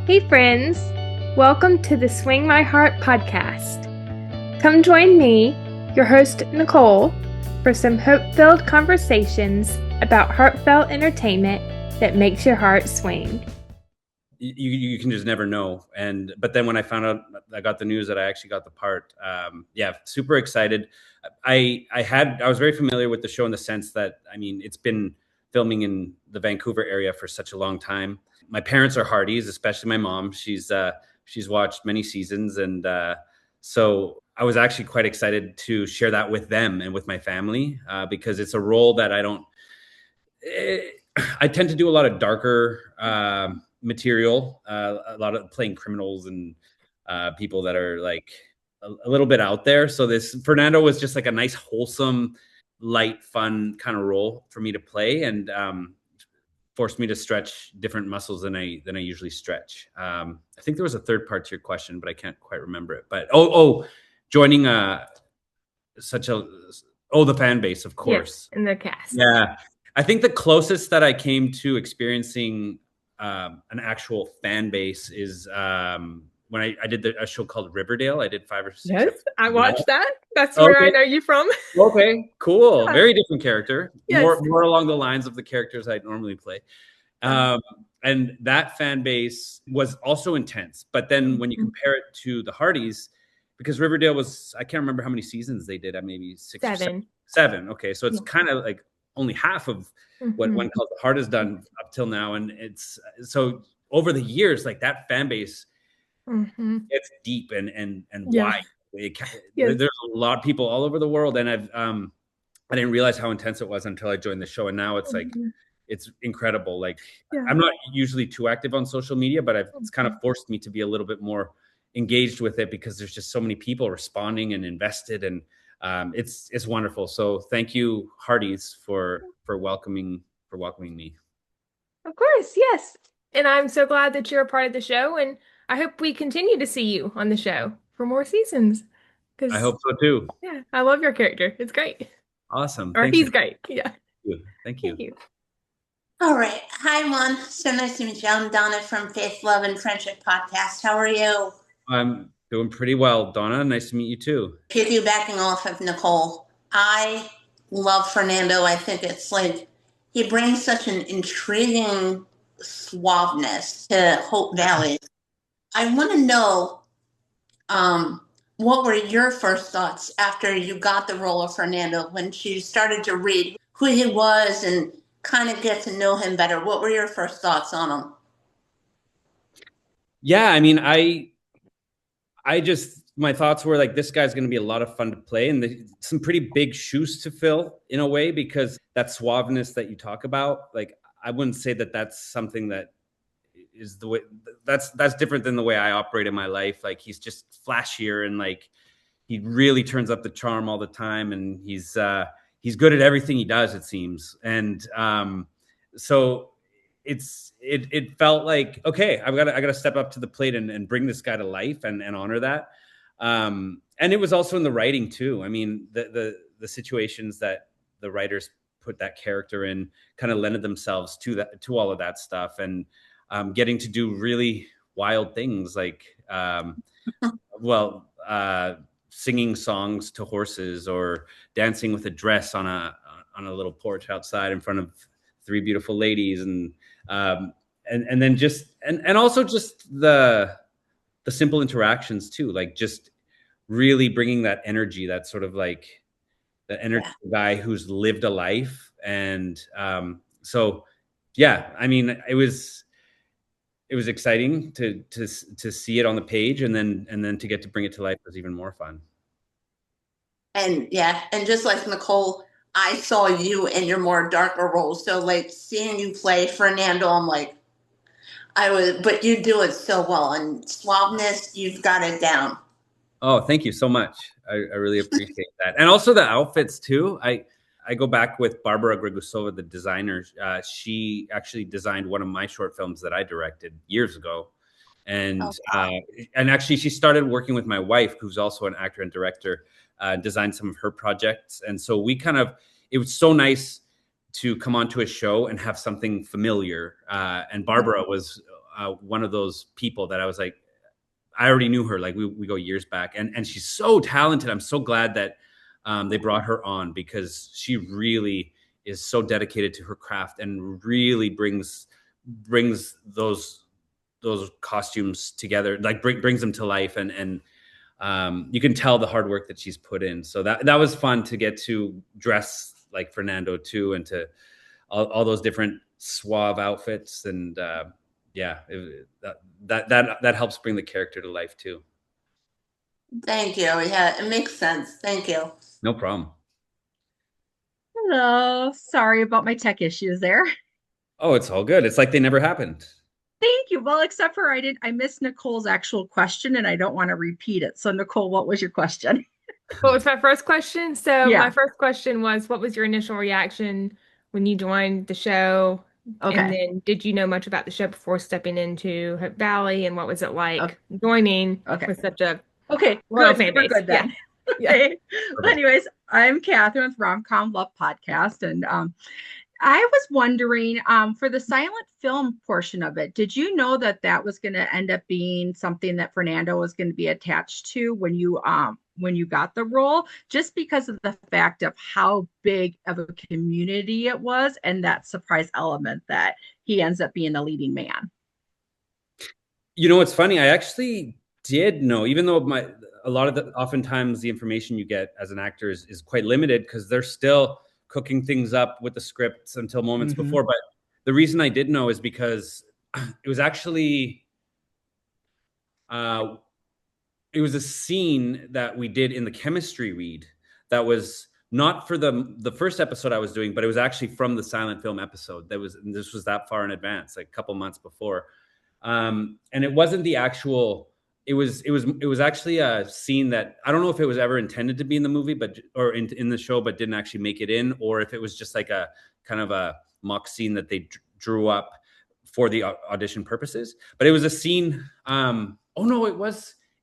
Hey friends, welcome to the Swing My Heart podcast. Come join me, your host Nicole, for some hope-filled conversations about heartfelt entertainment that makes your heart swing. You can just never know. But then when I found out, I got the news that I actually got the part. Super excited. I was very familiar with the show in the sense that, it's been filming in the Vancouver area for such a long time. My parents are Hardys, especially my mom. She's watched many seasons, and so I was actually quite excited to share that with them and with my family because it's a role that I tend to do a lot of darker material, a lot of playing criminals and people that are like a little bit out there. So this Fernando was just like a nice, wholesome, light, fun kind of role for me to play, and forced me to stretch different muscles than I usually stretch. I think there was a third part to your question, but I can't quite remember it. But joining the fan base, of course, in the cast. Yeah, I think the closest that I came to experiencing an actual fan base is when I did a show called Riverdale. I did 5 or 6. Yes, I watched that. That's where I know you from. Okay, cool. Yeah. Very different character. Yes. More along the lines of the characters I normally play. And that fan base was also intense. But then when you compare it to the Hardys, because Riverdale was, I can't remember how many seasons they did. Maybe 6 or 7. 7. Okay, so it's kind of like only half of what One Called the Heart has done up till now. And it's so over the years, like that fan base, it's deep and wide. There's a lot of people all over the world, and I didn't realize how intense it was until I joined the show, and now it's like it's incredible. Like I'm not usually too active on social media, but it's kind of forced me to be a little bit more engaged with it because there's just so many people responding and invested, and it's wonderful. So thank you, Hardys, for welcoming me. Of course, yes. And I'm so glad that you're a part of the show, and I hope we continue to see you on the show for more seasons. I hope so too. Yeah, I love your character. It's great. Awesome. Or he's great. Yeah. Thank you. All right. Hi, Juan. So nice to meet you. I'm Donna from Faith, Love, and Friendship Podcast. How are you? I'm doing pretty well, Donna. Nice to meet you too. Piggybacking off of Nicole, I love Fernando. I think it's like he brings such an intriguing suaveness to Hope Valley. I want to know what were your first thoughts after you got the role of Fernando when you started to read who he was and kind of get to know him better? What were your first thoughts on him? Yeah, my thoughts were like, this guy's going to be a lot of fun to play, and some pretty big shoes to fill in a way, because that suaveness that you talk about, like, I wouldn't say that that's something that is the way that's different than the way I operate in my life. Like, he's just flashier, and like, he really turns up the charm all the time, and he's good at everything he does, it seems. And so it felt like, okay, I got to step up to the plate and bring this guy to life and honor that. And it was also in the writing too. I mean, the situations that the writers put that character in kind of lended themselves to all of that stuff, and getting to do really wild things like, singing songs to horses or dancing with a dress on a little porch outside in front of 3 beautiful ladies, and then just and also just the simple interactions too, like just really bringing that energy, that sort of like the energy guy who's lived a life. And so yeah, I mean, it was exciting to see it on the page, and then to get to bring it to life was even more fun. And just like Nicole, I saw you in your more darker roles. So like seeing you play Fernando, I'm like, but you do it so well, and suaveness, you've got it down. Oh, thank you so much. I really appreciate that. And also the outfits too. I go back with Barbara Gregusova, the designer. She actually designed one of my short films that I directed years ago. And and actually she started working with my wife, who's also an actor and director, designed some of her projects. And so it was so nice to come onto a show and have something familiar. And Barbara was one of those people that I was like, I already knew her. Like we go years back, and she's so talented. I'm so glad that they brought her on, because she really is so dedicated to her craft and really brings those costumes together, like brings them to life, and you can tell the hard work that she's put in. So that was fun to get to dress like Fernando too, and to all those different suave outfits, and that helps bring the character to life too. Thank you. Yeah, it makes sense. Thank you. No problem. Hello. Sorry about my tech issues there. Oh, it's all good. It's like they never happened. Thank you. Well, except for I missed Nicole's actual question and I don't want to repeat it. So Nicole, what was your question? What was my first question? So Yeah. my first question was, what was your initial reaction when you joined the show? Okay. And then did you know much about the show before stepping into Hope Valley? And what was it like Okay. joining Okay. with such a Okay, loyal good. fan We're base? good then. Yeah. Okay. Well, anyways, I'm Catherine with Romcom Love Podcast, and I was wondering, for the silent film portion of it, did you know that that was going to end up being something that Fernando was going to be attached to when you got the role, just because of the fact of how big of a community it was and that surprise element that he ends up being the leading man? You know, it's funny. I actually did know, even though oftentimes the information you get as an actor is quite limited, because they're still cooking things up with the scripts until moments before. But the reason I did know is because it was actually it was a scene that we did in the chemistry read that was not for the first episode I was doing, but it was actually from the silent film episode. This was that far in advance, like a couple months before. And it wasn't the actual. It was actually a scene that I don't know if it was ever intended to be in the movie, or in the show, but didn't actually make it in, or if it was just like a kind of a mock scene that they drew up for the audition purposes. But it was a scene. Oh no,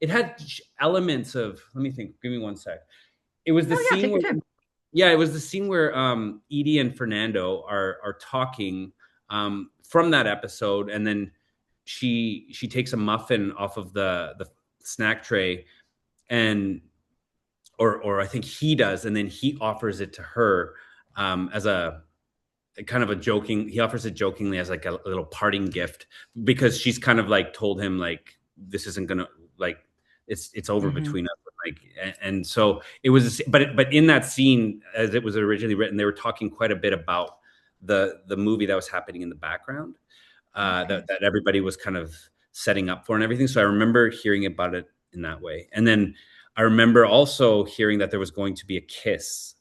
it had elements of. Let me think. Give me one sec. It was the scene where. Yeah, it was the scene where Edie and Fernando are talking from that episode, and then she takes a muffin off of the snack tray, or I think he does, and then he offers it to her as a kind of a joking. He offers it jokingly as like a little parting gift, because she's kind of like told him like this isn't gonna like it's over between us. Like, and so it was, but in that scene, as it was originally written, they were talking quite a bit about the movie that was happening in the background. That everybody was kind of setting up for and everything. So I remember hearing about it in that way. And then I remember also hearing that there was going to be a kiss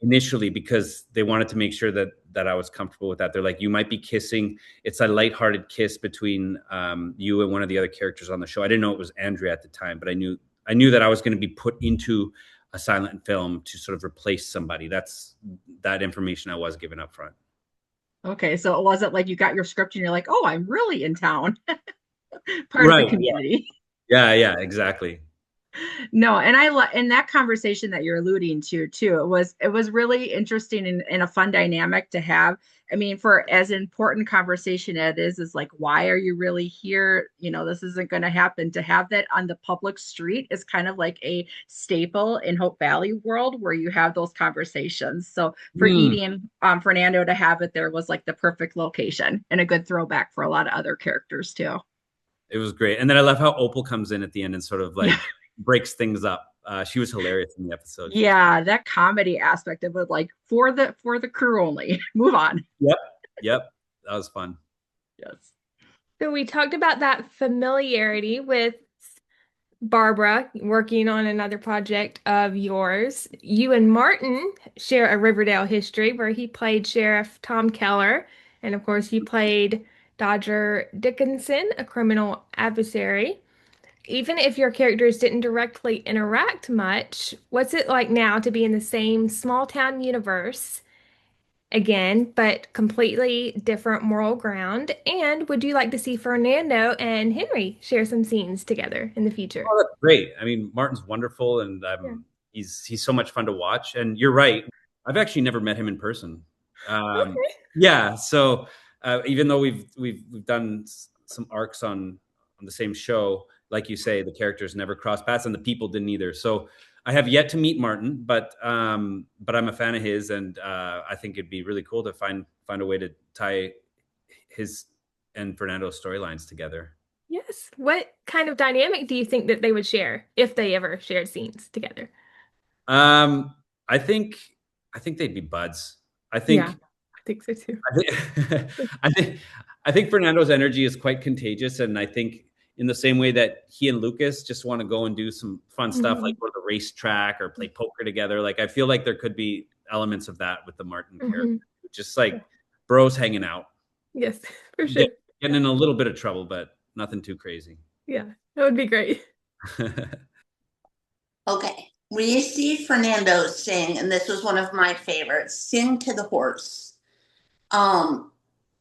initially, because they wanted to make sure that I was comfortable with that. They're like, you might be kissing. It's a lighthearted kiss between you and one of the other characters on the show. I didn't know it was Andrea at the time, but I knew that I was going to be put into a silent film to sort of replace somebody. That information I was given up front. Okay, so it wasn't like you got your script and you're like, oh, I'm really in town. Part of the community. Yeah, exactly. No, and in that conversation that you're alluding to too, it was really interesting and a fun dynamic to have. I mean, for as important conversation it is like, why are you really here? You know, this isn't going to happen. To have that on the public street is kind of like a staple in Hope Valley world where you have those conversations. So for Edie and Fernando to have it there was like the perfect location and a good throwback for a lot of other characters too. It was great. And then I love how Opal comes in at the end and sort of like breaks things up. She was hilarious in the episode. Yeah, that comedy aspect of it, like for the crew only. Move on. Yep. That was fun. Yes. So we talked about that familiarity with Barbara working on another project of yours. You and Martin share a Riverdale history where he played Sheriff Tom Keller, and of course you played Dodger Dickinson, a criminal adversary. Even if your characters didn't directly interact much, what's it like now to be in the same small town universe again, but completely different moral ground? And would you like to see Fernando and Henry share some scenes together in the future? Oh, that's great. I mean, Martin's wonderful, and he's so much fun to watch. And you're right. I've actually never met him in person. Okay. Yeah, so even though we've done some arcs on the same show, like you say, the characters never crossed paths, and the people didn't either. So I have yet to meet Martin, but I'm a fan of his, and I think it'd be really cool to find a way to tie his and Fernando's storylines together. Yes. What kind of dynamic do you think that they would share if they ever shared scenes together? I think they'd be buds. I think so too. I think Fernando's energy is quite contagious, and I think in the same way that he and Lucas just want to go and do some fun stuff, like go to the racetrack or play poker together. Like, I feel like there could be elements of that with the Martin character, just like bros hanging out. Yes, for sure. Getting in a little bit of trouble, but nothing too crazy. Yeah, that would be great. Okay. We see Fernando sing, and this was one of my favorites, Sing to the Horse.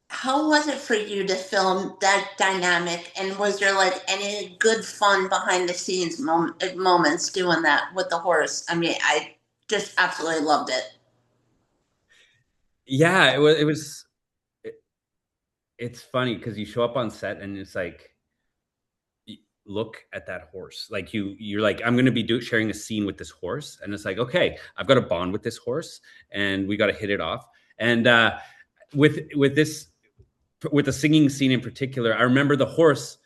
How was it for you to film that dynamic, and was there like any good fun behind the scenes moments doing that with the horse? I mean, I just absolutely loved it. Yeah, it was it's funny because you show up on set and it's like, look at that horse. Like you're like, I'm going to be sharing a scene with this horse. And it's like, okay, I've got a bond with this horse and we got to hit it off. And with the singing scene in particular, I remember the horse,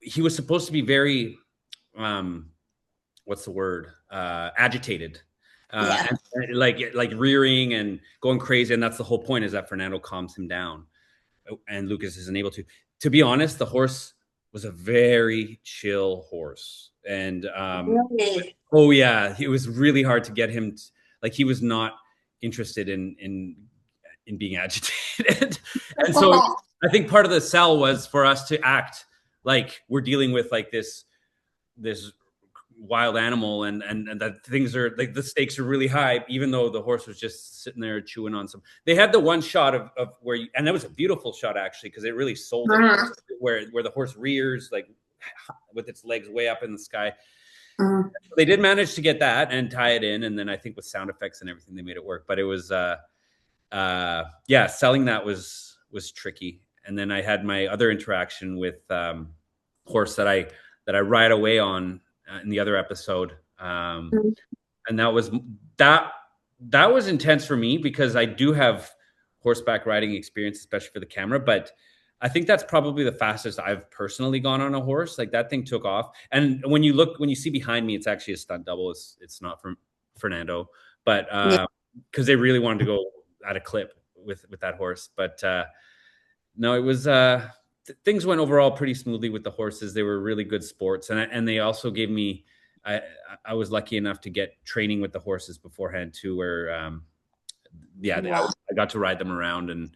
he was supposed to be very, what's the word? Agitated. And like rearing and going crazy. And that's the whole point, is that Fernando calms him down and Lucas isn't able to. To be honest, the horse was a very chill horse. And Really? oh yeah, it was really hard to get him like he was not interested in being agitated. And so I think part of the sell was for us to act like we're dealing with like this wild animal and that things are like, the stakes are really high, even though the horse was just sitting there chewing on some. They had the one shot of where and that was a beautiful shot actually, because it really sold it, where the horse rears like with its legs way up in the sky. They did manage to get that and tie it in, and then I think with sound effects and everything they made it work. But it was selling that was tricky. And then I had my other interaction with horse that I ride away on in the other episode, and that was intense for me because I do have horseback riding experience, especially for the camera. But I think that's probably the fastest I've personally gone on a horse. Like, that thing took off. And when you see behind me, it's actually a stunt double. It's not from Fernando, but because they really wanted to go at a clip with that horse. But no, it was things went overall pretty smoothly with the horses. They were really good sports, and they also gave me. I was lucky enough to get training with the horses beforehand too, where I got to ride them around and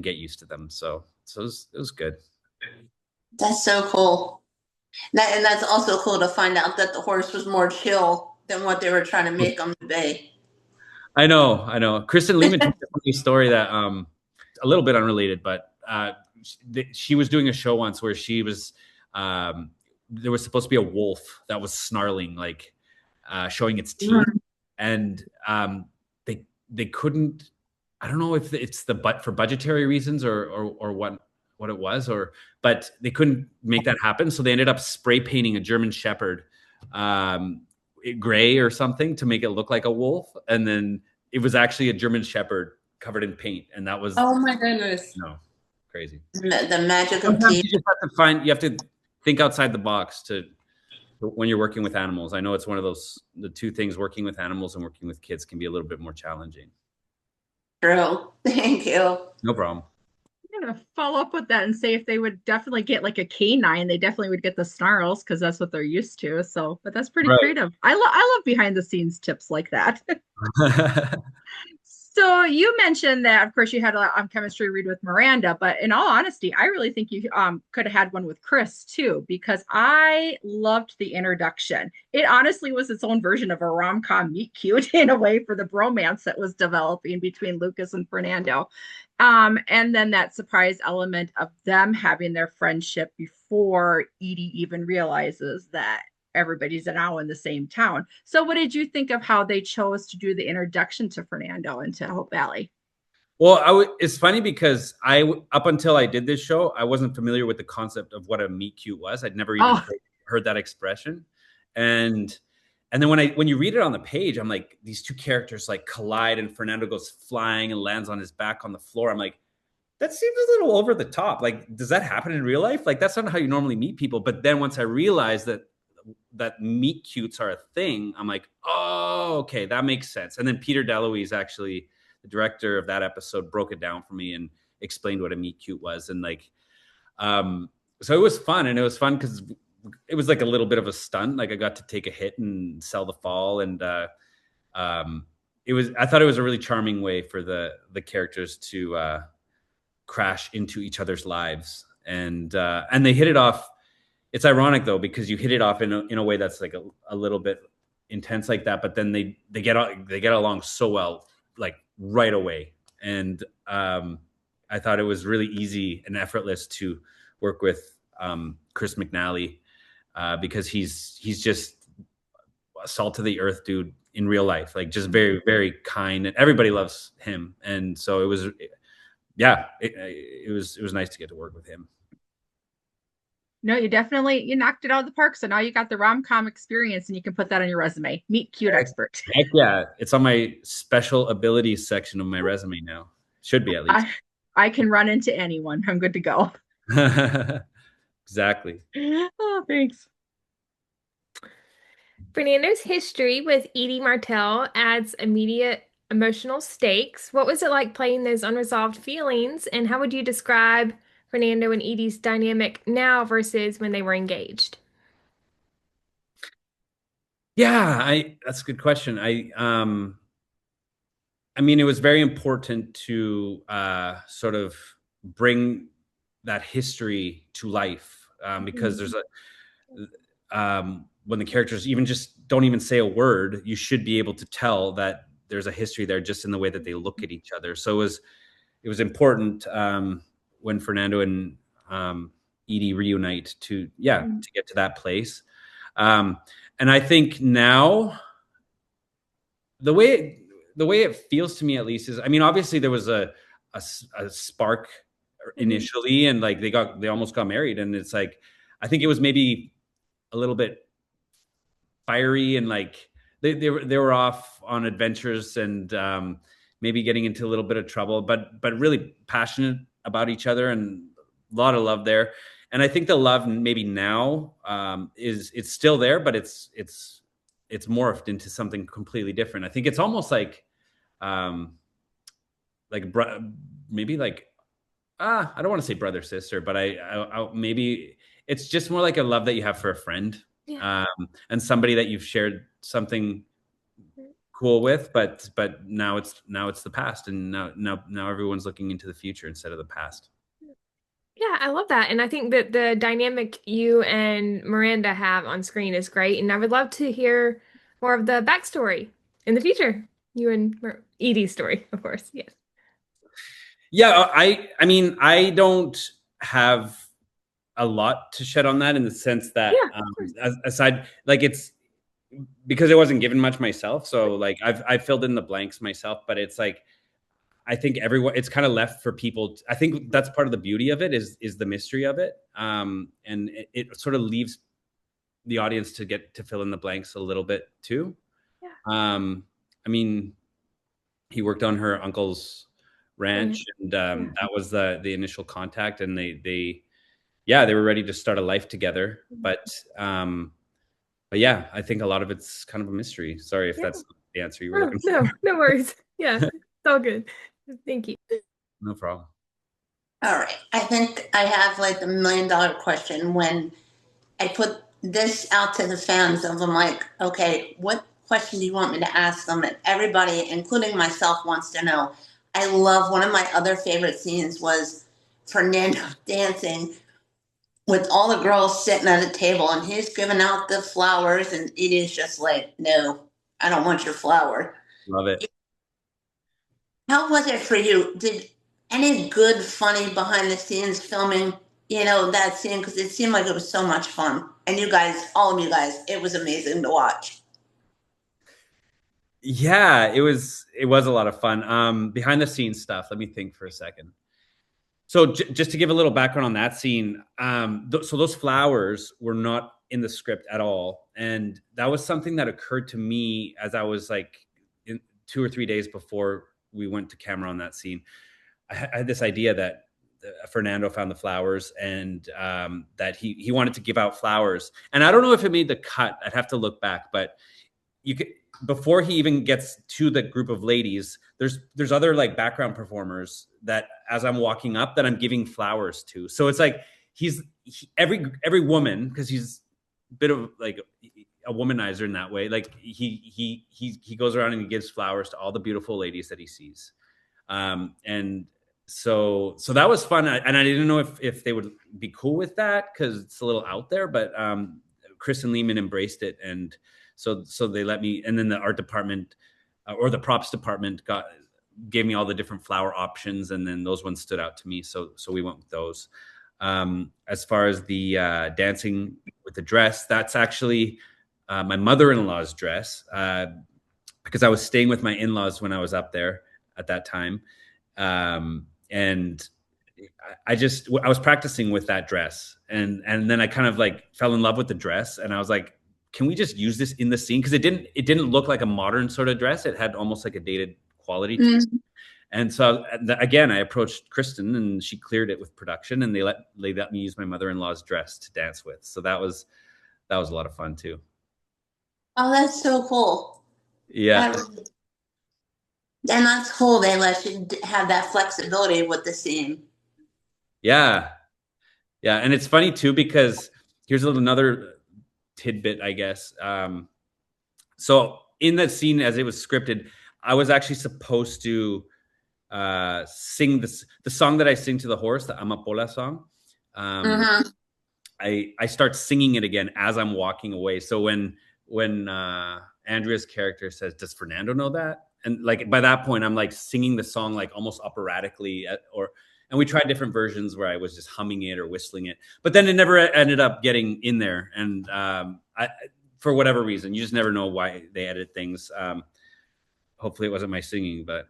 get used to them. So it was good. That's so cool. And that's also cool to find out that the horse was more chill than what they were trying to make him to be. I know. Kristen Lehman told me a story that a little bit unrelated, but she was doing a show once where she was there was supposed to be a wolf that was snarling, like showing its teeth, and they couldn't. I don't know if it's for budgetary reasons or what it was, but they couldn't make that happen. So they ended up spray painting a German Shepherd gray or something to make it look like a wolf, and then it was actually a German Shepherd covered in paint, and that was oh my goodness, crazy. The magic of teeth. You have to think outside the box when you're working with animals. I know it's one of the two things, working with animals and working with kids can be a little bit more challenging. True. Thank you. No problem. I'm gonna follow up with that and say if they would definitely get like a canine, they definitely would get the snarls because that's what they're used to. So, but that's pretty creative. I love behind the scenes tips like that. So you mentioned that, of course, you had a chemistry read with Miranda, but in all honesty, I really think you could have had one with Chris too, because I loved the introduction. It honestly was its own version of a rom-com meet cute in a way for the bromance that was developing between Lucas and Fernando. And then that surprise element of them having their friendship before Edie even realizes that everybody's now in the same town. So what did you think of how they chose to do the introduction to Fernando and to Hope Valley? Well, it's funny because up until I did this show, I wasn't familiar with the concept of what a meet cute was. I'd never even heard that expression. And then when you read it on the page, I'm like, these two characters like collide and Fernando goes flying and lands on his back on the floor. I'm like, that seems a little over the top. Like, does that happen in real life? Like, that's not how you normally meet people. But then once I realized that meet cutes are a thing, I'm like, oh, okay, that makes sense. And then Peter DeLuise, actually the director of that episode, broke it down for me and explained what a meet cute was. And like, so it was fun. And it was fun because it was like a little bit of a stunt. Like, I got to take a hit and sell the fall. And I thought it was a really charming way for the characters to crash into each other's lives. And they hit it off. It's ironic though, because you hit it off in a way that's like a little bit intense like that, but then they get along so well, like right away. And I thought it was really easy and effortless to work with Chris McNally because he's just a salt of the earth dude in real life, like just very, very kind, and everybody loves him. And so it was nice to get to work with him. No, you knocked it out of the park. So now you got the rom-com experience and you can put that on your resume. Meet cute expert. Heck yeah. It's on my special abilities section of my resume now. Should be, at least. I can run into anyone. I'm good to go. Exactly. Oh, thanks. Fernando's history with Edie Martell adds immediate emotional stakes. What was it like playing those unresolved feelings, and how would you describe Fernando and Edie's dynamic now versus when they were engaged? Yeah, that's a good question. I mean, it was very important to sort of bring that history to life because there's when the characters even just don't even say a word, you should be able to tell that there's a history there just in the way that they look at each other. So it was important when Fernando and Edie reunite to get to that place. And I think now the way it feels to me, at least, is, I mean, obviously there was a spark initially, and like they almost got married, and it's like, I think it was maybe a little bit fiery, and like they were off on adventures and maybe getting into a little bit of trouble, but really passionate about each other, and a lot of love there. And I think the love maybe now it's still there, but it's morphed into something completely different. I think it's almost like maybe like I don't want to say brother sister, but I maybe it's just more like a love that you have for a friend, and somebody that you've shared something cool with, but now it's the past, and now everyone's looking into the future instead of the past. Yeah, I love that. And I think that the dynamic you and Miranda have on screen is great. And I would love to hear more of the backstory in the future. You and Edie's story, of course. Yes. Yeah, I mean, I don't have a lot to shed on that, in the sense that aside, like, it's because it wasn't given much myself. So like I filled in the blanks myself, but it's like, I think it's kind of left for people. I think that's part of the beauty of it is the mystery of it. And it sort of leaves the audience to get to fill in the blanks a little bit too. Yeah. I mean, he worked on her uncle's ranch, and that was the initial contact, and they were ready to start a life together. But yeah, I think a lot of it's kind of a mystery. Sorry if that's the answer you were looking for. No worries. Yeah, it's all good. Thank you. No problem. All right. I think I have like $1 million question. When I put this out to the fans, I'm like, okay, what question do you want me to ask them? And everybody, including myself, wants to know. I love, one of my other favorite scenes was Fernando dancing with all the girls sitting at a table, and he's giving out the flowers, and it is just like, no, I don't want your flower. Love it. How was it for you? Did any good, funny behind the scenes filming, that scene? Because it seemed like it was so much fun. And you guys, all of you guys, it was amazing to watch. Yeah, it was a lot of fun. Behind the scenes stuff. Let me think for a second. So just to give a little background on that scene, so those flowers were not in the script at all, and that was something that occurred to me as I was like 2 or 3 days before we went to camera on that scene. I had this idea that Fernando found the flowers, and that he wanted to give out flowers, and I don't know if it made the cut. I'd have to look back, but you could, before he even gets to the group of ladies, there's other like background performers that as I'm walking up that I'm giving flowers to. So it's like every woman, because he's a bit of like a womanizer in that way. Like he goes around and he gives flowers to all the beautiful ladies that he sees. And so that was fun, and I didn't know if they would be cool with that because it's a little out there, but Chris and Lehman embraced it, and so they let me. And then the art department or the props department gave me all the different flower options, and then those ones stood out to me, so we went with those. As far as the dancing with the dress, that's actually my mother-in-law's dress, because I was staying with my in-laws when I was up there at that time. And I was practicing with that dress, and then I kind of like fell in love with the dress, and I was like, can we just use this in the scene? Because it didn't look like a modern sort of dress. It had almost like a dated quality to it. And so again, I approached Kristen, and she cleared it with production, and they let me use my mother-in-law's dress to dance with. So that was a lot of fun too. Oh, that's so cool. Yeah. And that's cool. They let you have that flexibility with the scene. Yeah. Yeah. And it's funny too, because here's another tidbit, I guess. So in that scene, as it was scripted, I was actually supposed to sing the song that I sing to the horse, the Amapola song. I start singing it again as I'm walking away. So when Andrea's character says, "Does Fernando know that?" And like by that point, I'm like singing the song like almost operatically, and we tried different versions where I was just humming it or whistling it, but then it never ended up getting in there. And for whatever reason, you just never know why they edit things. Hopefully, it wasn't my singing, but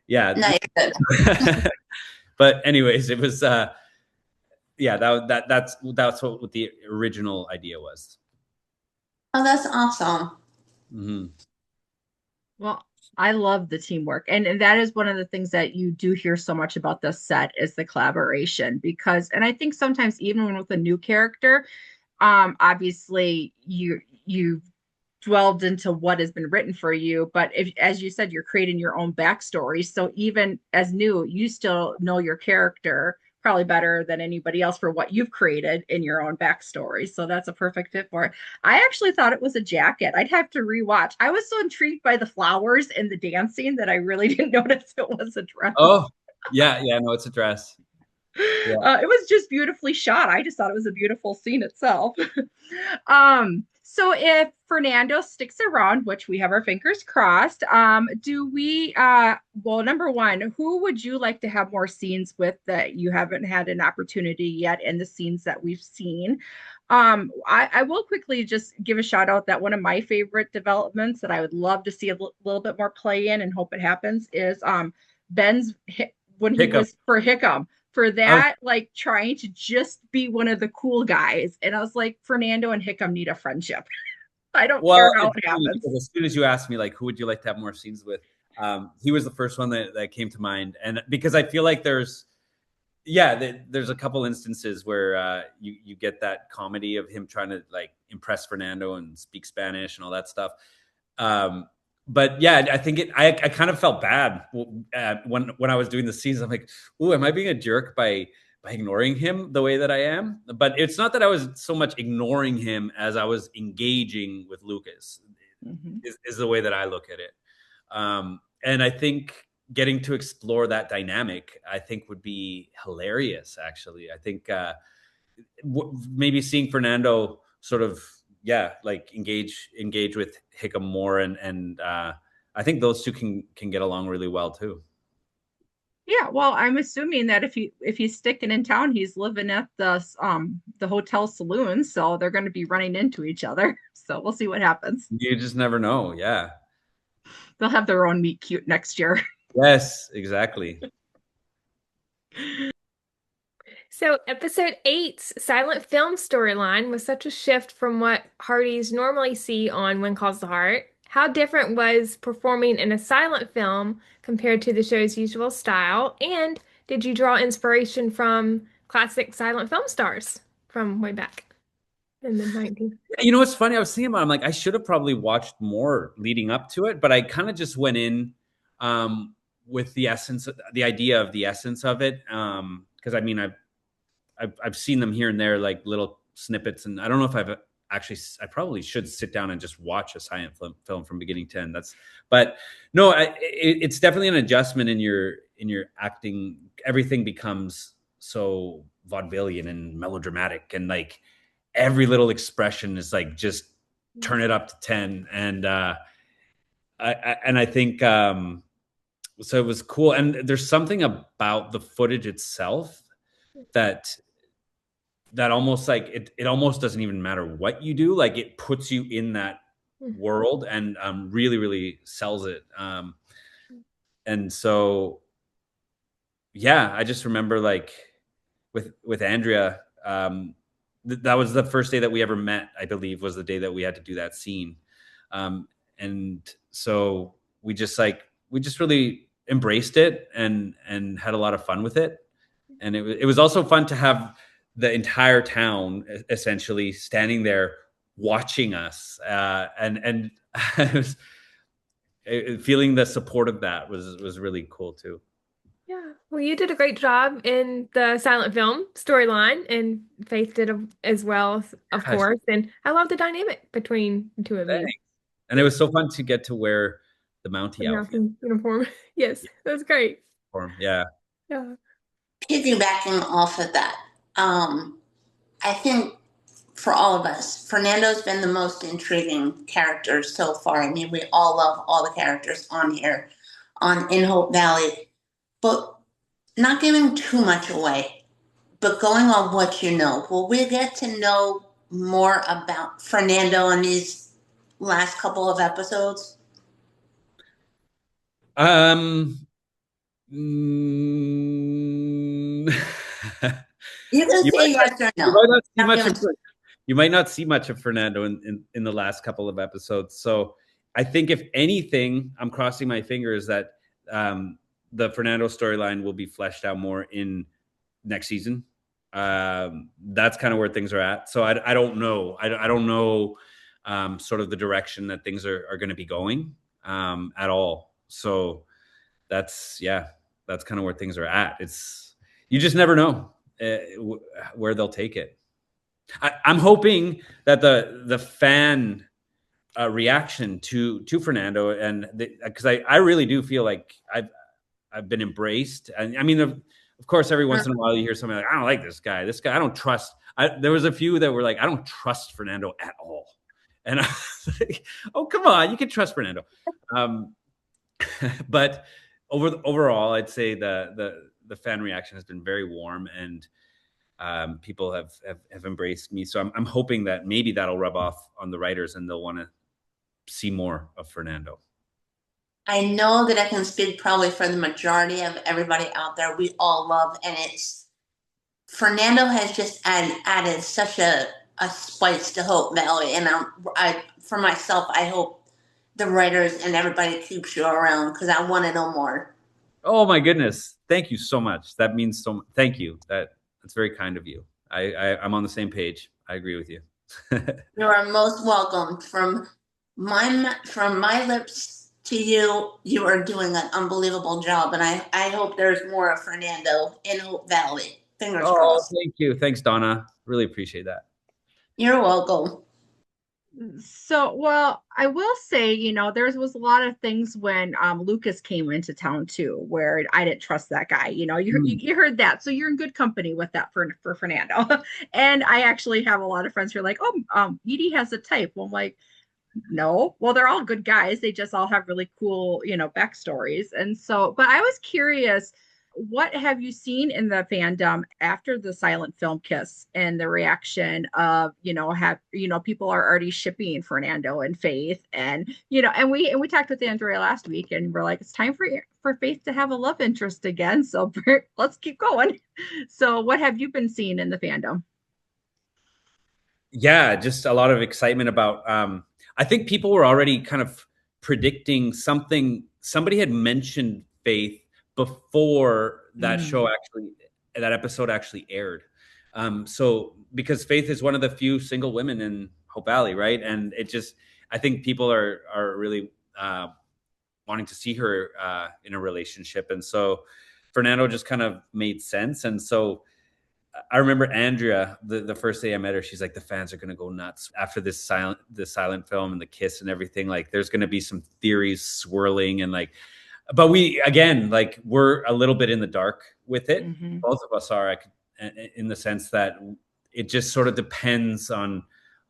yeah. No, you're good. But anyways, it was yeah. That's what the original idea was. Oh, that's awesome. Mm-hmm. Well, I love the teamwork. And that is one of the things that you do hear so much about this set is the collaboration, because, and I think sometimes even with a new character, obviously you dwelled into what has been written for you, but if, as you said, you're creating your own backstory. So even as new, you still know your character probably better than anybody else for what you've created in your own backstory. So that's a perfect fit for it. I actually thought it was a jacket. I'd have to rewatch. I was so intrigued by the flowers and the dancing that I really didn't notice it was a dress. Oh, yeah, no, it's a dress. Yeah. It was just beautifully shot. I just thought it was a beautiful scene itself. So if Fernando sticks around, which we have our fingers crossed, do we, well, number one, who would you like to have more scenes with that you haven't had an opportunity yet in the scenes that we've seen? I will quickly just give a shout out that one of my favorite developments that I would love to see a little bit more play in and hope it happens is Ben's, when he was for Hickam. For that, like trying to just be one of the cool guys. And I was like, Fernando and Hickam need a friendship. I don't care how it happens. As soon as you asked me, like, who would you like to have more scenes with? He was the first one that came to mind. And because I feel like there's a couple instances where you get that comedy of him trying to like impress Fernando and speak Spanish and all that stuff. But yeah, I think I kind of felt bad when I was doing the scenes. I'm like, ooh, am I being a jerk by ignoring him the way that I am? But it's not that I was so much ignoring him as I was engaging with Lucas, is the way that I look at it. And I think getting to explore that dynamic, I think would be hilarious, actually. I think maybe seeing Fernando sort of, like engage with Hickam more, and I think those two can get along really well too. Yeah, well, I'm assuming that if he's sticking in town, he's living at the hotel saloon, so they're going to be running into each other. So we'll see what happens. You just never know. Yeah. They'll have their own meet cute next year. Yes, exactly. So, episode 8's silent film storyline was such a shift from what Hardies normally see on When Calls the Heart. How different was performing in a silent film compared to the show's usual style? And did you draw inspiration from classic silent film stars from way back in the 90s? You know what's funny? I was thinking about it, I'm like, I should have probably watched more leading up to it, but I kind of just went in with the essence, the idea of the essence of it. Because I mean, I've seen them here and there, like little snippets, and I don't know if I probably should sit down and just watch a silent film from beginning to end. But no, it's definitely an adjustment in your acting. Everything becomes so vaudevillian and melodramatic, and like every little expression is like just turn it up to 10. And I think so it was cool. And there's something about the footage itself that almost like it almost doesn't even matter what you do. Like it puts you in that world and really, really sells it. And so, yeah, I just remember like with Andrea, that was the first day that we ever met, I believe, was the day that we had to do that scene. And so we just really embraced it and had a lot of fun with it. And it was also fun to have the entire town essentially standing there watching us. And feeling the support of that was really cool too. Yeah. Well, you did a great job in the silent film storyline, and Faith did as well, of course. And I love the dynamic between the two of you. And it was so fun to get to wear the Mountie outfit. Uniform. Yes, that's great. Yeah. Yeah. Piggybacking off of that, I think for all of us, Fernando's been the most intriguing character so far. I mean, we all love all the characters on here, in Hope Valley, but not giving too much away, but going on what you know. Will we get to know more about Fernando in these last couple of episodes? You can say yes or no. You might not see much of Fernando in the last couple of episodes. So I think if anything, I'm crossing my fingers that the Fernando storyline will be fleshed out more in next season. That's kind of where things are at. So I don't know. I don't know sort of the direction that things are going to be going at all. So that's kind of where things are at. You just never know where they'll take it. I'm hoping that the fan reaction to Fernando, and because I really do feel like I've been embraced. And I mean, of course, every once in a while you hear something like, I don't like this guy. This guy I don't trust. There was a few that were like, I don't trust Fernando at all. And I was like, oh, come on, you can trust Fernando. But overall, I'd say the fan reaction has been very warm, and people have embraced me. So I'm hoping that maybe that'll rub off on the writers and they'll want to see more of Fernando. I know that I can speak probably for the majority of everybody out there. We all love, and Fernando has just added such a spice to Hope Valley. And for myself, I hope the writers and everybody keeps you around because I want to know more. Oh my goodness. Thank you so much. That means so much. Thank you. That's very kind of you. I'm on the same page. I agree with you. You are most welcome. From my lips to you, you are doing an unbelievable job. And I hope there's more of Fernando in Hope Valley. Fingers crossed. Thank you. Thanks, Donna. Really appreciate that. You're welcome. So, well, I will say, there was a lot of things when Lucas came into town too, where I didn't trust that guy. You heard that, so you're in good company with that for Fernando. And I actually have a lot of friends who are like, "Oh, Edie has a type." Well, I'm like, no. Well, they're all good guys. They just all have really cool, backstories. And so, but I was curious what have you seen in the fandom after the silent film kiss and the reaction of, people are already shipping Fernando and Faith, and we talked with Andrea last week, and we're like, it's time for Faith to have a love interest again. So let's keep going. So what have you been seeing in the fandom? Yeah, just a lot of excitement about, I think people were already kind of predicting something. Somebody had mentioned Faith before that that episode actually aired. So because Faith is one of the few single women in Hope Valley, right? And I think people are really wanting to see her in a relationship. And so Fernando just kind of made sense. And so I remember Andrea, the first day I met her, she's like, the fans are going to go nuts after this silent film and the kiss and everything. Like, there's going to be some theories swirling, and but we're a little bit in the dark with it. Mm-hmm. Both of us are, in the sense that it just sort of depends on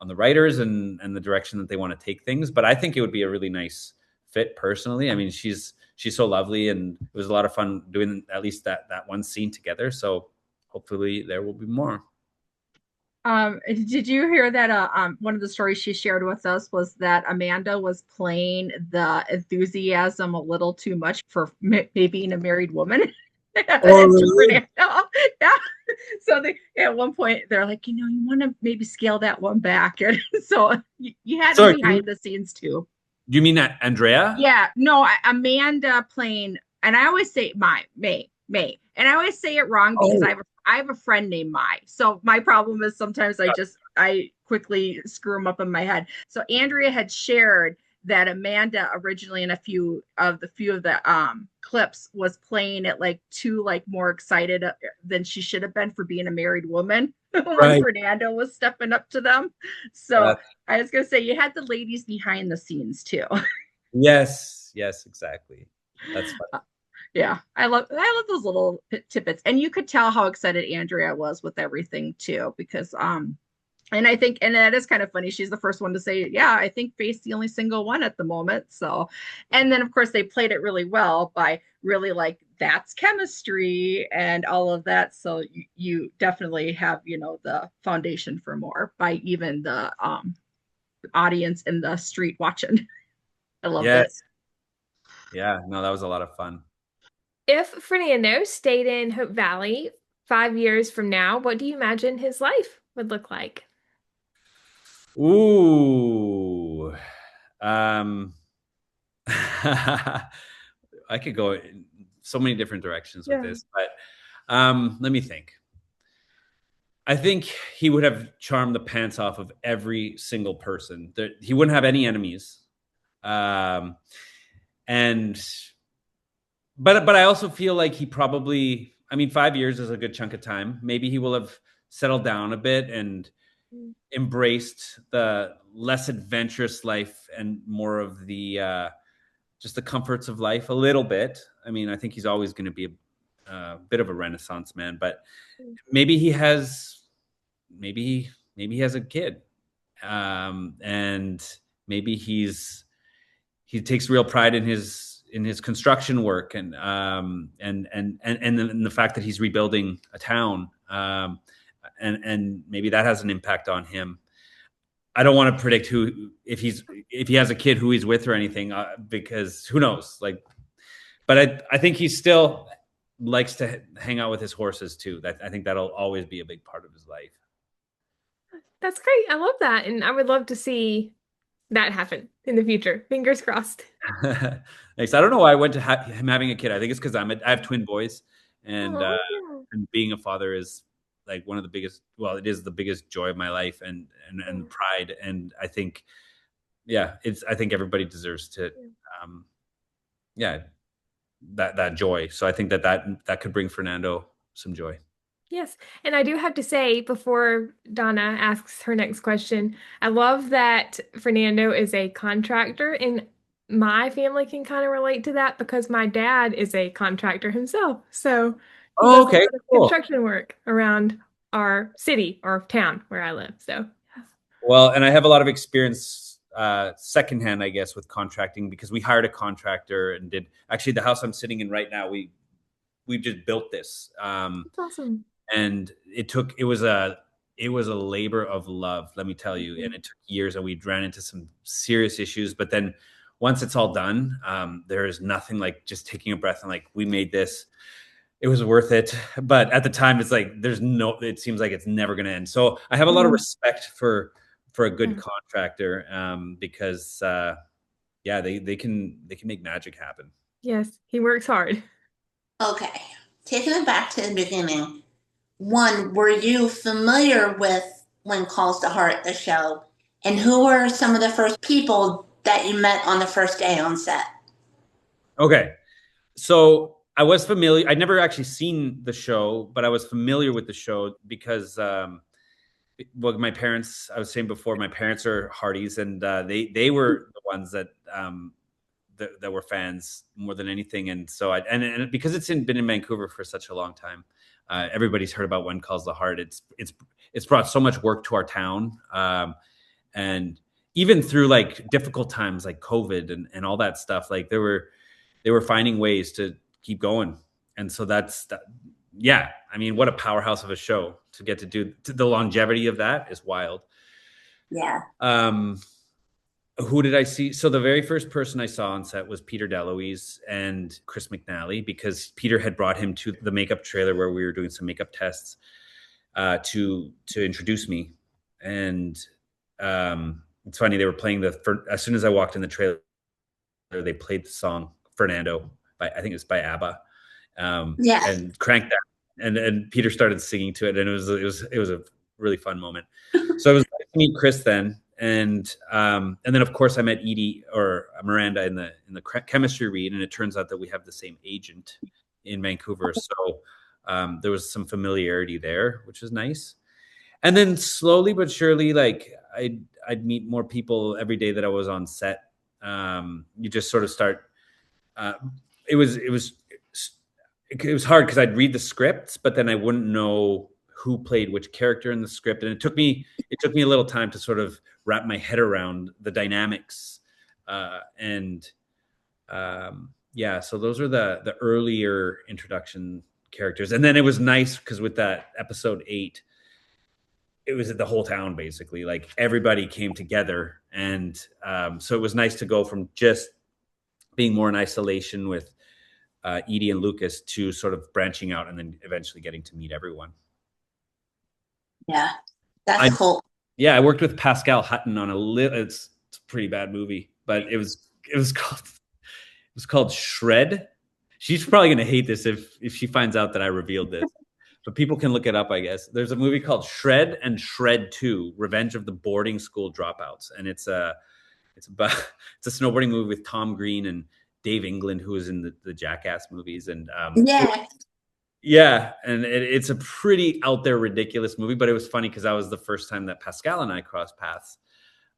the writers and the direction that they want to take things. But I think it would be a really nice fit personally. I mean, she's so lovely, and it was a lot of fun doing at least that one scene together. So hopefully there will be more. Did you hear that one of the stories she shared with us was that Amanda was playing the enthusiasm a little too much for being a married woman? Oh, really? Yeah. So at one point they're like, you want to maybe scale that one back. And so you had it behind the scenes too. Do you mean that Andrea? Yeah, no, Amanda playing, and I always say May, and I always say it wrong because I have a friend named Mai. So my problem is sometimes I quickly screw them up in my head. So Andrea had shared that Amanda originally in a few of the clips was playing it like too more excited than she should have been for being a married woman when Fernando was stepping up to them. So I was gonna say you had the ladies behind the scenes too. Yes, exactly. That's fun. Yeah, I love those little tidbits, and you could tell how excited Andrea was with everything too, because and I think, and that is kind of funny. She's the first one to say, yeah, I think Faith's the only single one at the moment. So, and then of course they played it really well by really that's chemistry and all of that. So you definitely have, the foundation for more by even the audience in the street watching. I love this. Yeah, no, that was a lot of fun. If Fernando stayed in Hope Valley 5 years from now, what do you imagine his life would look like? Ooh. I could go in so many different directions with this, but let me think. I think he would have charmed the pants off of every single person. He wouldn't have any enemies. But I also feel like he probably, 5 years is a good chunk of time. Maybe he will have settled down a bit and embraced the less adventurous life and more of the just the comforts of life a little bit. I think he's always going to be a bit of a Renaissance man, but maybe he has a kid, and maybe he takes real pride in his construction work and the fact that he's rebuilding a town, and maybe that has an impact on him. I don't want to predict if he has a kid, who he's with or anything, because who knows? But I think he still likes to hang out with his horses too. I think that'll always be a big part of his life. That's great. I love that, and I would love to see that happen in the future. Fingers crossed. Thanks. I don't know why I went to him having a kid. I think it's because I have twin boys, and and being a father is one of the biggest. Well, it is the biggest joy of my life, and pride. And I think, I think everybody deserves to, that joy. So I think that could bring Fernando some joy. Yes. And I do have to say, before Donna asks her next question, I love that Fernando is a contractor, and my family can kind of relate to that because my dad is a contractor himself. So he does a lot of construction work around our city or town where I live. So, well, and I have a lot of experience secondhand, I guess, with contracting, because we hired a contractor and did actually the house I'm sitting in right now. we just built this. That's awesome. And it was a labor of love, let me tell you. And it took years, and we ran into some serious issues. But then once it's all done, there is nothing like just taking a breath and like, we made this. It was worth it. But at the time, it's like it seems like it's never going to end. So I have a lot of respect for a good contractor, because they can make magic happen. Yes, he works hard. Okay, taking it back to the beginning. One, were you familiar with When Calls to Heart, the show? And who were some of the first people that you met on the first day on set? Okay. So I was familiar. I'd never actually seen the show, but I was familiar with the show because, my parents, I was saying before, my parents are Hardys, and they were the ones that were fans more than anything. And so and because it's been in Vancouver for such a long time, everybody's heard about When Calls the Heart. It's brought so much work to our town, and even through like difficult times like COVID and all that stuff, like they were finding ways to keep going. And so that's that. Yeah, I mean, what a powerhouse of a show to get to do. The longevity of that is wild. Yeah. Who did I see? So the very first person I saw on set was Peter DeLuise and Chris McNally, because Peter had brought him to the makeup trailer where we were doing some makeup tests, to introduce me. And it's funny, they were playing as soon as I walked in the trailer, they played the song Fernando I think it's by ABBA, and cranked that, and Peter started singing to it, and it was a really fun moment. So it was nice to meet Chris then. And then of course I met Edie or Miranda in the chemistry read, and it turns out that we have the same agent in Vancouver. So there was some familiarity there, which was nice. And then slowly but surely, like I'd meet more people every day that I was on set. You just sort of start. It was hard because I'd read the scripts, but then I wouldn't know who played which character in the script, and it took me a little time to sort of wrap my head around the dynamics. So those are the earlier introduction characters. And then it was nice because with that episode 8, it was the whole town, basically, like everybody came together. And so it was nice to go from just being more in isolation with Edie and Lucas to sort of branching out and then eventually getting to meet everyone. Yeah, that's cool. Yeah, I worked with Pascal Hutton on it's a pretty bad movie, but it was called Shred. She's probably going to hate this if she finds out that I revealed this, but people can look it up, I guess. There's a movie called Shred and Shred 2: Revenge of the Boarding School Dropouts, and it's a snowboarding movie with Tom Green and Dave England, who was in the Jackass movies. And and it's a pretty out there, ridiculous movie, but it was funny because that was the first time that Pascal and I crossed paths.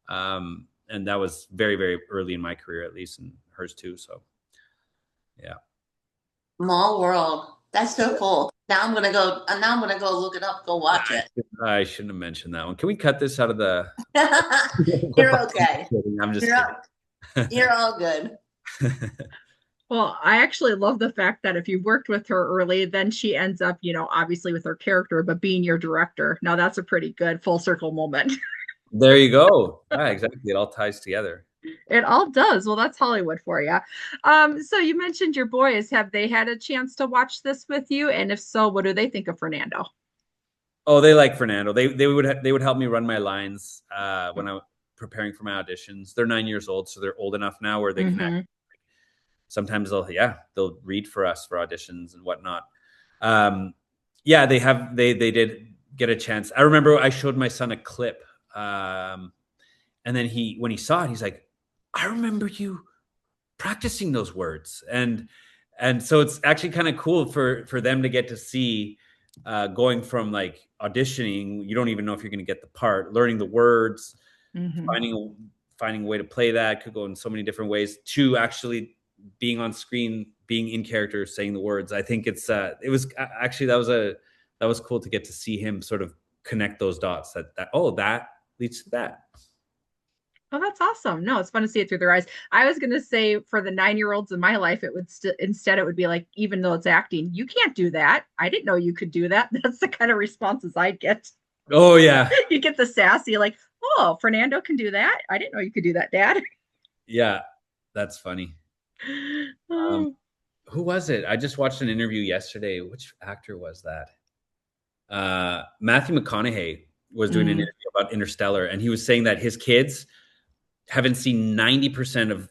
And that was very, very early in my career, at least, and hers too. So, yeah. Small world. That's so cool. Now I'm gonna go look it up. Go watch it. I shouldn't have mentioned that one. Can we cut this out of the? You're okay. I'm just kidding. You're all good. Well, I actually love the fact that if you worked with her early, then she ends up, obviously with her character, but being your director. Now that's a pretty good full circle moment. There you go. Yeah, exactly. It all ties together. It all does. Well, that's Hollywood for you. So you mentioned your boys. Have they had a chance to watch this with you? And if so, what do they think of Fernando? Oh, they like Fernando. They would help me run my lines when I was preparing for my auditions. They're 9 years old, so they're old enough now where they can act. Sometimes they'll read for us for auditions and whatnot. They did get a chance. I remember I showed my son a clip, and then when he saw it, he's like, "I remember you practicing those words," and so it's actually kind of cool for them to get to see going from like auditioning, you don't even know if you're going to get the part, learning the words, finding a way to play that could go in so many different ways, to actually being on screen, being in character, saying the words. I think it was actually that was cool to get to see him sort of connect those dots that leads to that. Oh, that's awesome. No, it's fun to see it through their eyes. I was going to say for the 9-year-olds in my life, it would instead, it would be like, even though it's acting, you can't do that. I didn't know you could do that. That's the kind of responses I'd get. Oh yeah. You get the sassy, like, oh, Fernando can do that. I didn't know you could do that, Dad. Yeah. That's funny. Um, who was it? I just watched an interview yesterday. Which actor was that? Matthew McConaughey was doing an interview about Interstellar, and he was saying that his kids haven't seen 90% of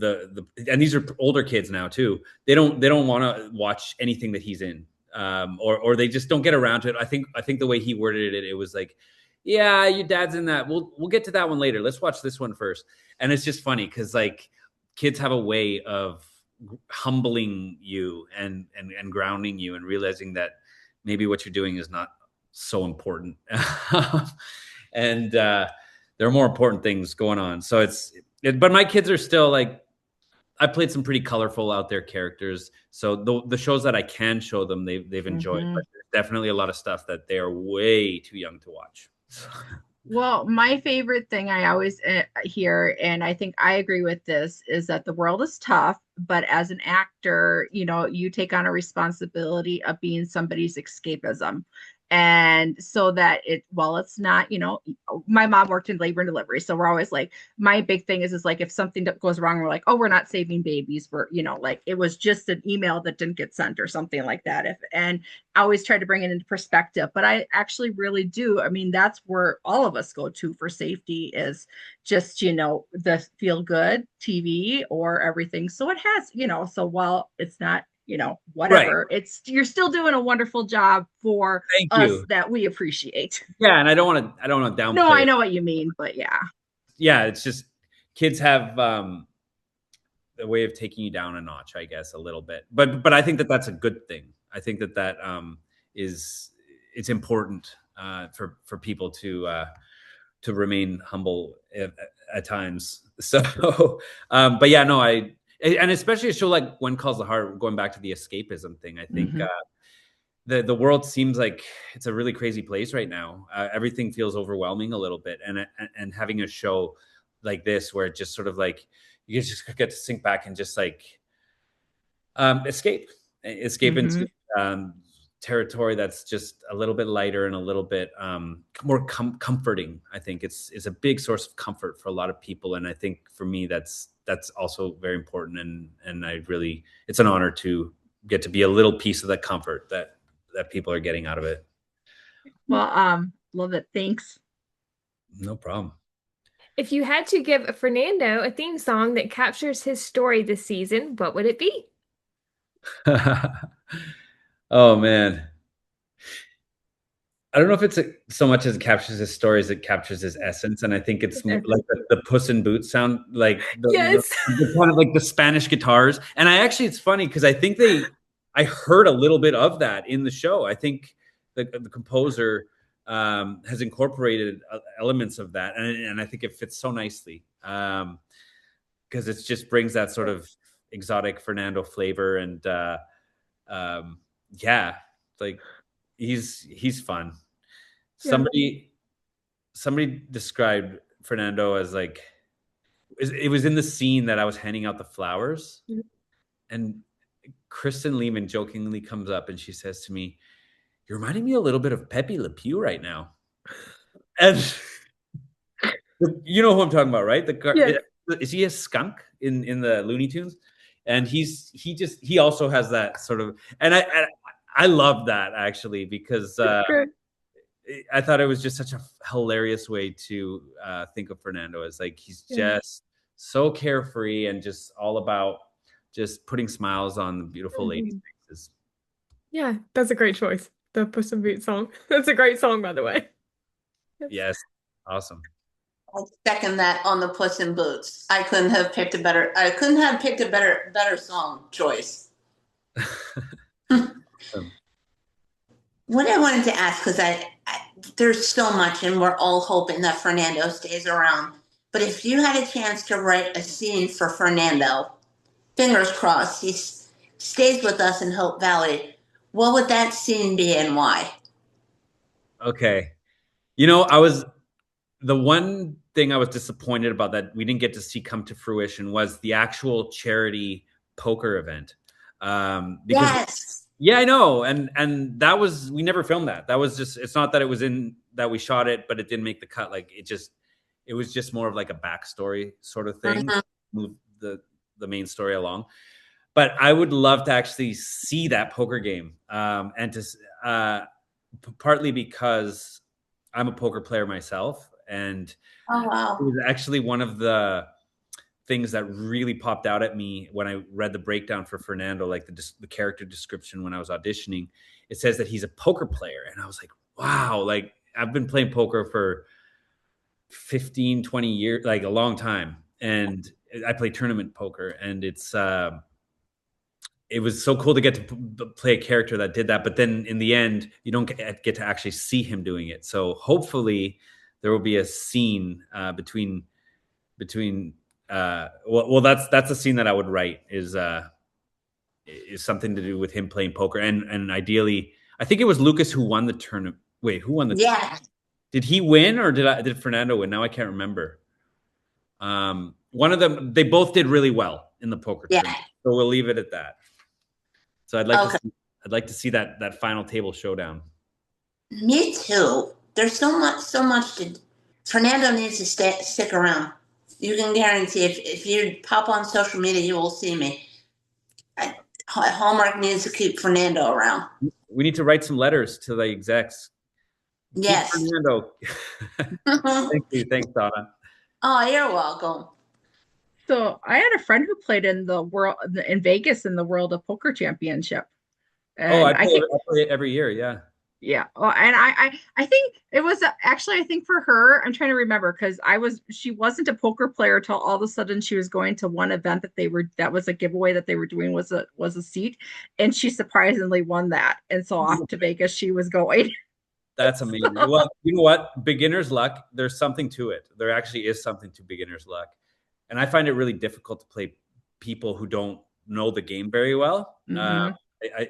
and these are older kids now too. They don't want to watch anything that he's in, or they just don't get around to it. I think the way he worded it, it was like, yeah, your dad's in that. We'll get to that one later. Let's watch this one first. And it's just funny because like kids have a way of humbling you and grounding you and realizing that maybe what you're doing is not so important. And there are more important things going on. So but my kids are still like, I played some pretty colorful out there characters. So the shows that I can show them, they've enjoyed, but there's definitely a lot of stuff that they are way too young to watch. Well, my favorite thing I always hear, and I think I agree with this, is that the world is tough, but as an actor, you take on a responsibility of being somebody's escapism. And so that while it's not, my mom worked in labor and delivery. So we're always like, my big thing is like, if something goes wrong, we're like, oh, we're not saving babies for, like it was just an email that didn't get sent or something like that. And I always try to bring it into perspective, but I actually really do. I mean, that's where all of us go to for safety is just, the feel good TV or everything. So it has, so while it's not, whatever, right, you're still doing a wonderful job for us that we appreciate. Yeah. And I don't want to downplay. No, I know what you mean, but yeah. Yeah. It's just kids have the way of taking you down a notch, I guess, a little bit, but I think that that's a good thing. I think that it's important for people to remain humble at times. So, but yeah, no, and especially a show like When Calls the Heart, going back to the escapism thing, I think the world seems like it's a really crazy place right now. Everything feels overwhelming a little bit, and having a show like this where it just sort of like you just get to sink back and just like escape into territory that's just a little bit lighter and a little bit more comforting. I think it's a big source of comfort for a lot of people, and I think for me that's also very important. And I really, it's an honor to get to be a little piece of that comfort that people are getting out of it. Well, love it. Thanks. No problem. If you had to give Fernando a theme song that captures his story this season, what would it be? Oh man, I don't know if it's so much as it captures his story as it captures his essence, and I think it's like the Puss in Boots sound, like yes, the kind of like the Spanish guitars. And it's funny because I think I heard a little bit of that in the show. I think the composer has incorporated elements of that, and I think it fits so nicely because it just brings that sort of exotic Fernando flavor. And yeah, like he's fun. Yeah. Somebody described Fernando as like, it was in the scene that I was handing out the flowers, and Kristen Lehman jokingly comes up and she says to me, "You're reminding me a little bit of Pepe Le Pew right now." And you know who I'm talking about, right? Is he a skunk in the Looney Tunes? And he also has that sort of, and I love that actually, because I thought it was just such a hilarious way to think of Fernando as like, he's just so carefree and just all about just putting smiles on the beautiful ladies' faces. Yeah, that's a great choice. The Puss in Boots song. That's a great song, by the way. Yes, awesome. I second that on the Puss in Boots. I couldn't have picked a better song choice. What I wanted to ask, because there's so much, and we're all hoping that Fernando stays around. But if you had a chance to write a scene for Fernando, fingers crossed, he stays with us in Hope Valley, what would that scene be and why? Okay. the one thing I was disappointed about that we didn't get to see come to fruition was the actual charity poker event. Because Yes. yeah, I know. And that was, we never filmed that. That was just, it's not that it was in, that we shot it, but it didn't make the cut. Like it was just more of like a backstory sort of thing, move the main story along. But I would love to actually see that poker game. And to, partly because I'm a poker player myself. And Oh, wow. it was actually one of the things that really popped out at me when I read the breakdown for Fernando, like the character description when I was auditioning. It says that he's a poker player. And I was like, wow, like I've been playing poker for 15, 20 years, like a long time. And I play tournament poker, and it was so cool to get to play a character that did that. But then in the end, you don't get to actually see him doing it. So hopefully there will be a scene between well, that's a scene that I would write is something to do with him playing poker. And ideally, I think it was Lucas who won the tournament. Wait, who won the tournament? Did he win, or did Fernando win? Now I can't remember. One of them, they both did really well in the poker tournament. So we'll leave it at that. So I'd like to see that final table showdown. Me too. There's so much to. Fernando needs to stick around. You can guarantee if you pop on social media, you will see me. Hallmark needs to keep Fernando around. We need to write some letters to the execs. Yes. Keep Fernando. Thank you. Thanks, Donna. Oh, you're welcome. So I had a friend who played in Vegas in the World of Poker Championship. And I play it every year. Yeah. Yeah. Well, and I think it was actually, I think for her, I'm trying to remember, because she wasn't a poker player till all of a sudden she was going to one event that was a giveaway that they were doing was a seat, and she surprisingly won that. And so off to Vegas she was going. That's amazing. Well, you know what? Beginner's luck, there's something to it. There actually is something to beginner's luck. And I find it really difficult to play people who don't know the game very well. Mm-hmm.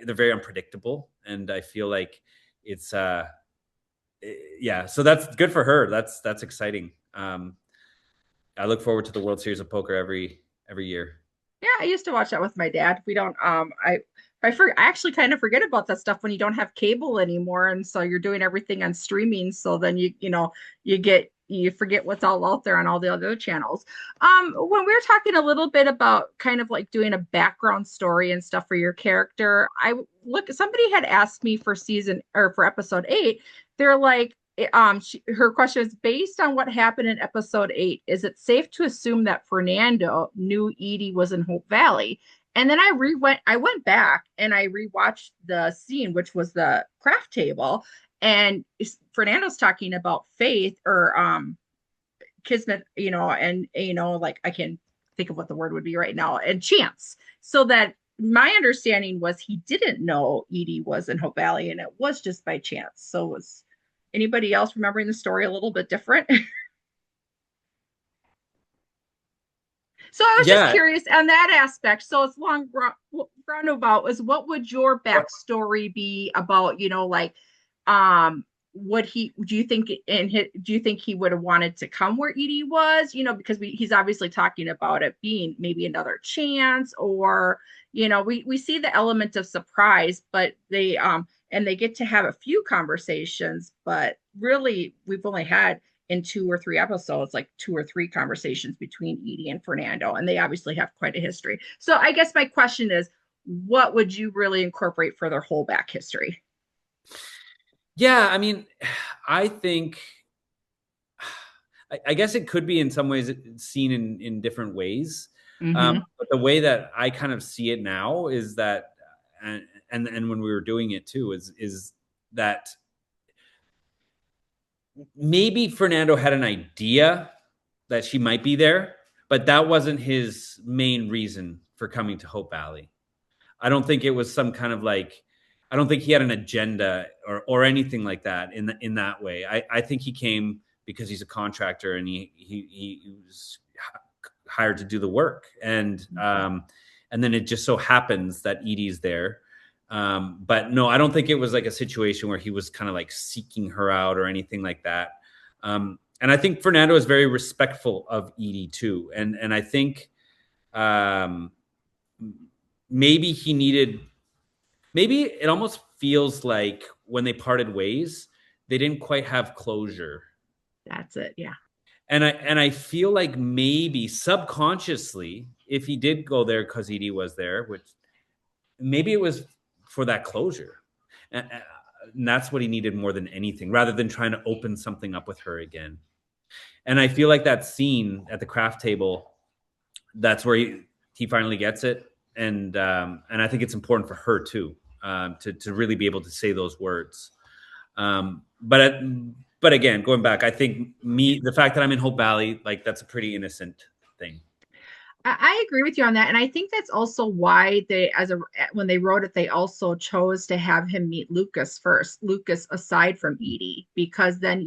They're very unpredictable. And I feel like it's, yeah, so that's good for her. That's exciting. I look forward to the World Series of Poker every year. Yeah, I used to watch that with my dad. We don't, I actually kind of forget about that stuff when you don't have cable anymore. And so you're doing everything on streaming. So then you forget what's all out there on all the other channels. When we were talking a little bit about kind of like doing a background story and stuff for your character, somebody had asked me for episode 8. They're like, her question is, based on what happened in episode 8, is it safe to assume that Fernando knew Edie was in Hope Valley? And then I went back and I rewatched the scene, which was the craft table. And Fernando's talking about faith or kismet, and like I can think of what the word would be right now, and chance. So that my understanding was he didn't know Edie was in Hope Valley, and it was just by chance. So was anybody else remembering the story a little bit different? So I was just curious on that aspect. So it's long roundabout is, what would your backstory be about? Do you think he would have wanted to come where Edie was? Because he's obviously talking about it being maybe another chance, or we see the element of surprise, but they get to have a few conversations, but really we've only had in 2 or 3 episodes, like 2 or 3 conversations between Edie and Fernando, and they obviously have quite a history. So I guess my question is, what would you really incorporate for their whole back history? Yeah, I mean, I think, I guess it could be in some ways seen in different ways. Mm-hmm. But the way that I kind of see it now is that, and when we were doing it too, is that maybe Fernando had an idea that she might be there, but that wasn't his main reason for coming to Hope Valley. I don't think it was some kind of like, I don't think he had an agenda or anything like that in that way. I think he came because he's a contractor and he was hired to do the work. And then it just so happens that Edie's there. But no, I don't think it was like a situation where he was kind of like seeking her out or anything like that. I think Fernando is very respectful of Edie too. And I think maybe he needed, maybe it almost feels like when they parted ways, they didn't quite have closure. That's it. Yeah. And I feel like maybe subconsciously, if he did go there because Edie was there, which maybe it was for that closure. And that's what he needed more than anything, rather than trying to open something up with her again. And I feel like that scene at the craft table, that's where he finally gets it. And I think it's important for her too, to really be able to say those words. But again, going back, I think the fact that I'm in Hope Valley, like that's a pretty innocent thing. I agree with you on that. And I think that's also why when they wrote it, they also chose to have him meet Lucas first, Lucas aside from Edie, because then,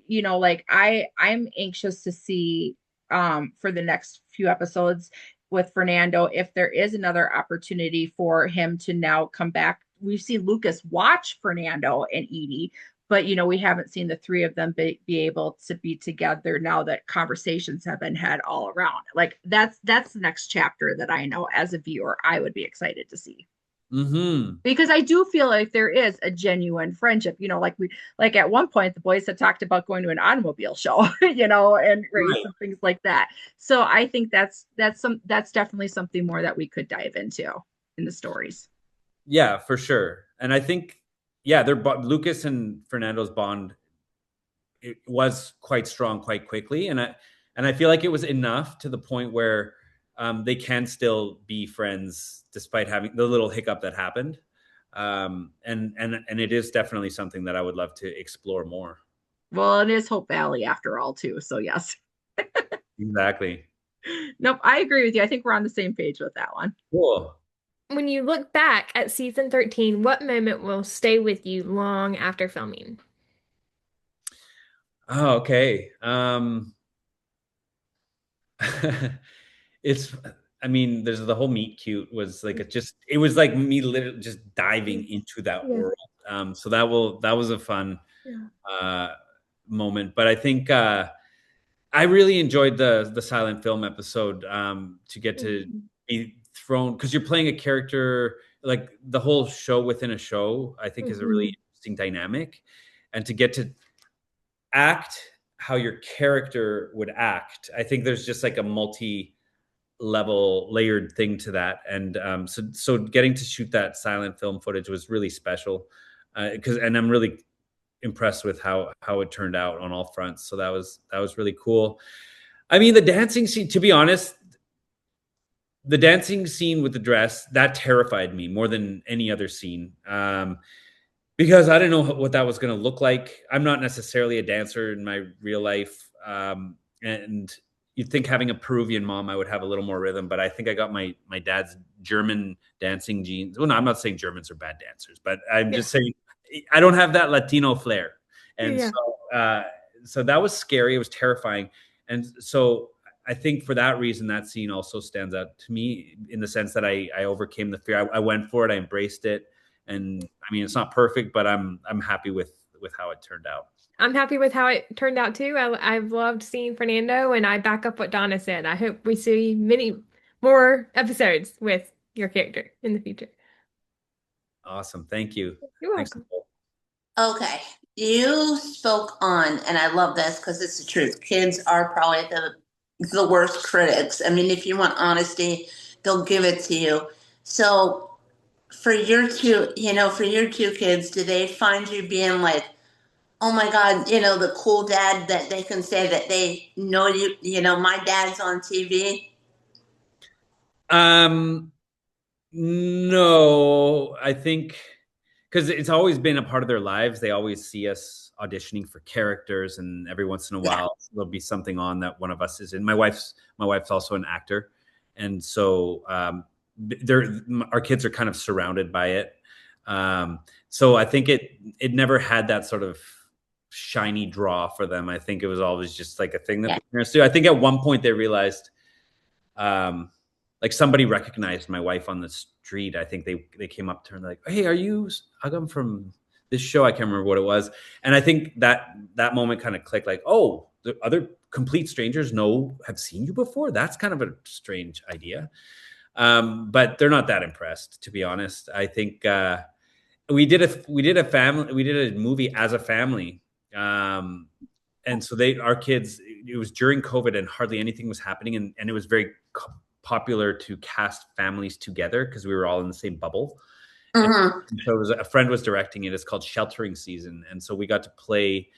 like I'm anxious to see for the next few episodes with Fernando, if there is another opportunity for him to now come back. We've seen Lucas watch Fernando and Edie, but we haven't seen the three of them be able to be together now that conversations have been had all around. Like that's the next chapter that I know as a viewer I would be excited to see. Mm-hmm. Because I do feel like there is a genuine friendship. Like at one point the boys had talked about going to an automobile show, and race and things like that. So I think that's definitely something more that we could dive into in the stories. Yeah, for sure. And I think, yeah, Lucas and Fernando's bond, it was quite strong quite quickly. And I feel like it was enough to the point where they can still be friends despite having the little hiccup that happened. And it is definitely something that I would love to explore more. Well, it is Hope Valley after all too. So yes. Exactly. Nope. I agree with you. I think we're on the same page with that one. Cool. When you look back at season 13, what moment will stay with you long after filming? Oh, okay. There's the whole meet cute was like, it was like me literally just diving into that world. So that was a fun moment. But I think I really enjoyed the silent film episode, to get to be thrown, because you're playing a character, like the whole show within a show, I think is a really interesting dynamic. And to get to act how your character would act, I think there's just like a multi-level layered thing to that. And so getting to shoot that silent film footage was really special, and I'm really impressed with how it turned out on all fronts. So that was really cool. I mean, the dancing scene, to be honest, the dancing scene with the dress, that terrified me more than any other scene, because I didn't know what that was going to look like. I'm not necessarily a dancer in my real life, and you'd think having a Peruvian mom, I would have a little more rhythm, but I think I got my dad's German dancing genes. Well, no, I'm not saying Germans are bad dancers, but I'm just saying I don't have that Latino flair. And so that was scary. It was terrifying. And so I think for that reason, that scene also stands out to me in the sense that I overcame the fear. I went for it. I embraced it. And I mean, it's not perfect, but I'm happy with how it turned out. I'm happy with how it turned out too. I've loved seeing Fernando, and I back up what Donna said. I hope we see many more episodes with your character in the future. Awesome. Thank you. You're welcome. Okay. You spoke on, and I love this because it's the truth. Kids are probably the worst critics. I mean, if you want honesty, they'll give it to you. So for your two kids, do they find you being like, oh my God, the cool dad that they can say that they know my dad's on TV? No, I think because it's always been a part of their lives. They always see us auditioning for characters, and every once in a while there'll be something on that one of us is in. My wife's also an actor, and so our kids are kind of surrounded by it. So I think it never had that sort of shiny draw for them. I think it was always just like a thing that the parents do. I think at one point they realized, like somebody recognized my wife on the street. I think they came up to her and they're like, "Hey, are you Agam from this show. I can't remember what it was. And I think that moment kind of clicked, like, oh, the other complete strangers have seen you before. That's kind of a strange idea. But they're not that impressed, to be honest. I think we did a movie as a family. And so our kids, it was during COVID and hardly anything was happening. And it was very popular to cast families together because we were all in the same bubble. And so a friend was directing it. It's called Sheltering Season. And so we got to play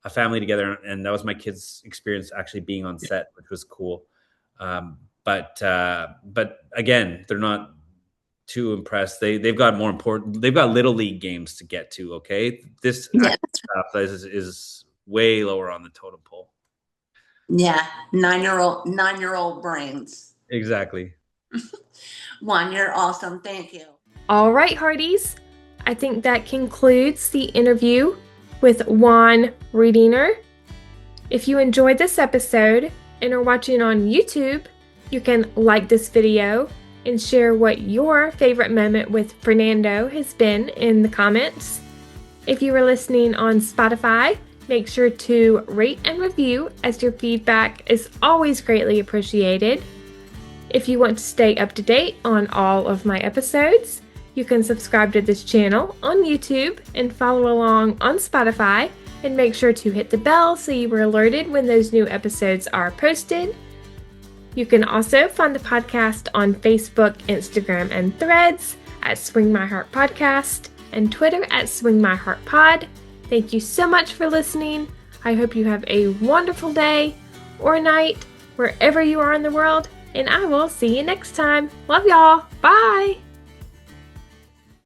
a family together. And that was my kids' experience actually being on set, which was cool. But again, they're not too impressed. They've got little league games to get to. Okay. This stuff is way lower on the totem pole. Yeah. 9-year-old brains. Exactly. Juan, you're awesome. Thank you. All right, Hearties. I think that concludes the interview with Juan Riedinger. If you enjoyed this episode and are watching on YouTube, you can like this video and share what your favorite moment with Fernando has been in the comments. If you are listening on Spotify, make sure to rate and review, as your feedback is always greatly appreciated. If you want to stay up to date on all of my episodes, you can subscribe to this channel on YouTube and follow along on Spotify, and make sure to hit the bell so you are alerted when those new episodes are posted. You can also find the podcast on Facebook, Instagram, and Threads at Swing My Heart Podcast, and Twitter at Swing My Heart Pod. Thank you so much for listening. I hope you have a wonderful day or night wherever you are in the world, and I will see you next time. Love y'all. Bye.